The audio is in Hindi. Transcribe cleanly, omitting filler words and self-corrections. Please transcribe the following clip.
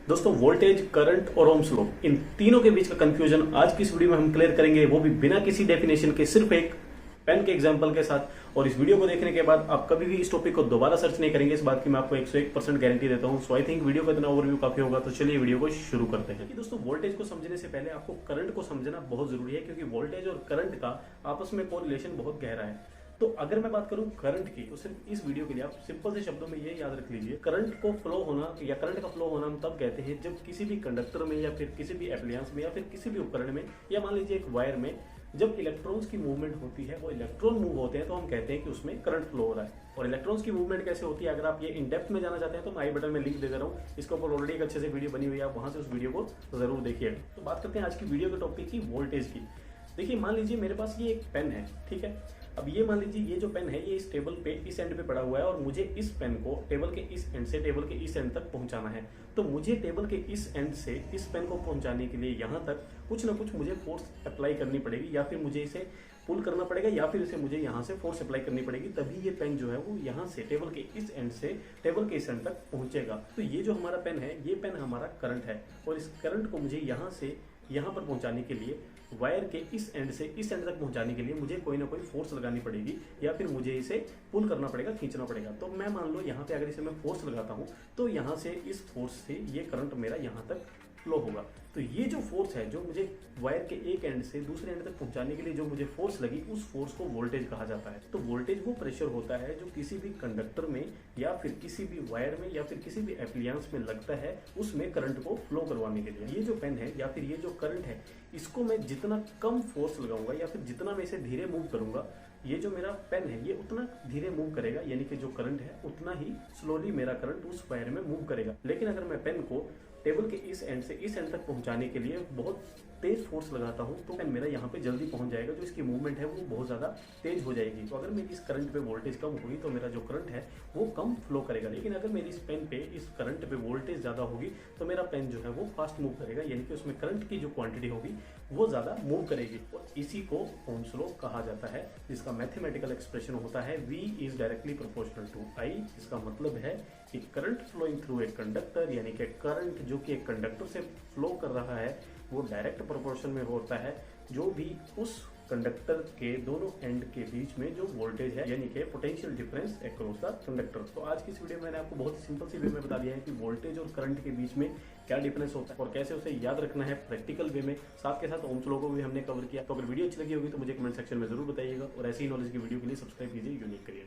दोस्तों वोल्टेज, करंट और ओम्स लॉ, इन तीनों के बीच का कंफ्यूजन आज की इस वीडियो में हम क्लियर करेंगे, वो भी बिना किसी डेफिनेशन के, सिर्फ एक पेन के एग्जांपल के साथ। और इस वीडियो को देखने के बाद आप कभी भी इस टॉपिक को दोबारा सर्च नहीं करेंगे, इस बात की मैं आपको 101% गारंटी देता हूं। सो आई थिंक वीडियो का इतना ओवरव्यू काफी होगा, तो चलिए वीडियो को शुरू करते हैं। दोस्तों वोल्टेज को समझने से पहले आपको करंट को समझना बहुत जरूरी है, क्योंकि वोल्टेज और करंट का आपस में कोरिलेशन बहुत गहरा है। तो अगर मैं बात करूं करंट की, तो सिर्फ इस वीडियो के लिए आप सिंपल से शब्दों में ये याद रख लीजिए, करंट को फ्लो होना या करंट का फ्लो होना हम तब कहते हैं जब किसी भी कंडक्टर में या फिर किसी भी एप्लायंस में या फिर किसी भी उपकरण में या मान लीजिए एक वायर में जब इलेक्ट्रॉन्स की मूवमेंट होती है, वो इलेक्ट्रॉन मूव होते हैं, तो हम कहते हैं कि उसमें करंट फ्लो हो रहा है। और इलेक्ट्रॉन्स की मूवमेंट कैसे होती है, अगर आप ये इन डेप्थ में जाना चाहते हैं तो मैं आई बटन में लिंक दे दे रहा हूँ, इसके ऊपर ऑलरेडी एक अच्छे से वीडियो बनी हुई है, आप वहां से उस वीडियो को जरूर देखिएगा। तो बात करते हैं आज की वीडियो के टॉपिक की, वोल्टेज की। देखिए मान लीजिए मेरे पास ये एक पेन है, ठीक है। अब ये मान लीजिए ये जो पेन है ये इस टेबल पे इस एंड पे पड़ा हुआ है और मुझे इस पेन को टेबल के इस एंड से टेबल के इस एंड तक पहुंचाना है। तो मुझे टेबल के इस एंड से इस पेन को पहुंचाने के लिए यहाँ तक कुछ ना कुछ मुझे फोर्स अप्लाई करनी पड़ेगी, या फिर मुझे इसे पुल करना पड़ेगा, या फिर इसे मुझे यहाँ से फोर्स अप्लाई करनी पड़ेगी, तभी ये पेन जो है वो यहाँ से टेबल के इस एंड से टेबल के इस एंड तक पहुंचेगा। तो ये जो हमारा पेन है, ये पेन हमारा करंट है, और इस करंट को मुझे यहाँ से यहाँ पर पहुंचाने के लिए, वायर के इस एंड से इस एंड तक पहुंचाने के लिए मुझे कोई ना कोई फोर्स लगानी पड़ेगी, या फिर मुझे इसे पुल करना पड़ेगा, खींचना पड़ेगा। तो मैं मान लो यहाँ पे अगर इसे मैं फोर्स लगाता हूँ, तो यहाँ से इस फोर्स से ये करंट मेरा यहाँ तक फ्लो होगा। तो ये जो फोर्स है, जो मुझे वायर के एक एंड से दूसरे एंड तक पहुंचाने के लिए जो मुझे फोर्स लगी, उस फोर्स को वोल्टेज कहा जाता है। तो वोल्टेज वो प्रेशर होता है जो किसी भी कंडक्टर में या फिर किसी भी वायर में या फिर किसी भी एप्लायंस में लगता है, उसमें करंट को फ्लो करवाने के लिए। ये जो पेन है या फिर ये जो करंट है, इसको मैं जितना कम फोर्स लगाऊंगा या फिर जितना मैं इसे धीरे मूव करूंगा, ये जो मेरा पेन है ये उतना धीरे मूव करेगा, यानी कि जो करंट है उतना ही स्लोली मेरा करंट उस वायर में मूव करेगा। लेकिन अगर मैं पेन को टेबल के इस एंड से इस एंड तक पहुंचाने के लिए बहुत तेज फोर्स लगाता हूं, तो पेन मेरा यहाँ पे जल्दी पहुंच जाएगा, जो इसकी मूवमेंट है वो बहुत ज़्यादा तेज हो जाएगी। तो अगर मेरी इस करंट पे वोल्टेज कम होगी तो मेरा जो करंट है वो कम फ्लो करेगा। लेकिन अगर मेरी इस पेन पे इस करंट पे वोल्टेज ज़्यादा होगी तो मेरा पेन जो है वो फास्ट मूव करेगा, यानी कि उसमें करंट की जो क्वांटिटी होगी वो ज़्यादा मूव करेगी। और इसी को ओम्स लॉ कहा जाता है, जिसका मैथमेटिकल एक्सप्रेशन होता है V is directly proportional to I। इसका मतलब है कि current flowing through a conductor, यानी कि करंट जो कि एक कंडक्टर से फ्लो कर रहा है, वो डायरेक्ट प्रोपोर्शन में होता है जो भी उस कंडक्टर के दोनों एंड के बीच में जो वोल्टेज है, यानी कि potential difference across the conductor. तो आज की इस वीडियो में मैंने आपको बहुत ही सिंपल सी वे में बता दिया है कि वोल्टेज और करंट के बीच में क्या डिफरेंस होता है और कैसे उसे याद रखना है प्रैक्टिकल वे में। साथ के साथ ओम्स लॉ को भी हमने कवर किया। तो अगर वीडियो अच्छी लगी होगी तो मुझे कमेंट सेक्शन में जरूर बताइएगा, और ऐसी ही नॉलेज की वीडियो के लिए सब्सक्राइब कीजिए यूनिक करिएगा।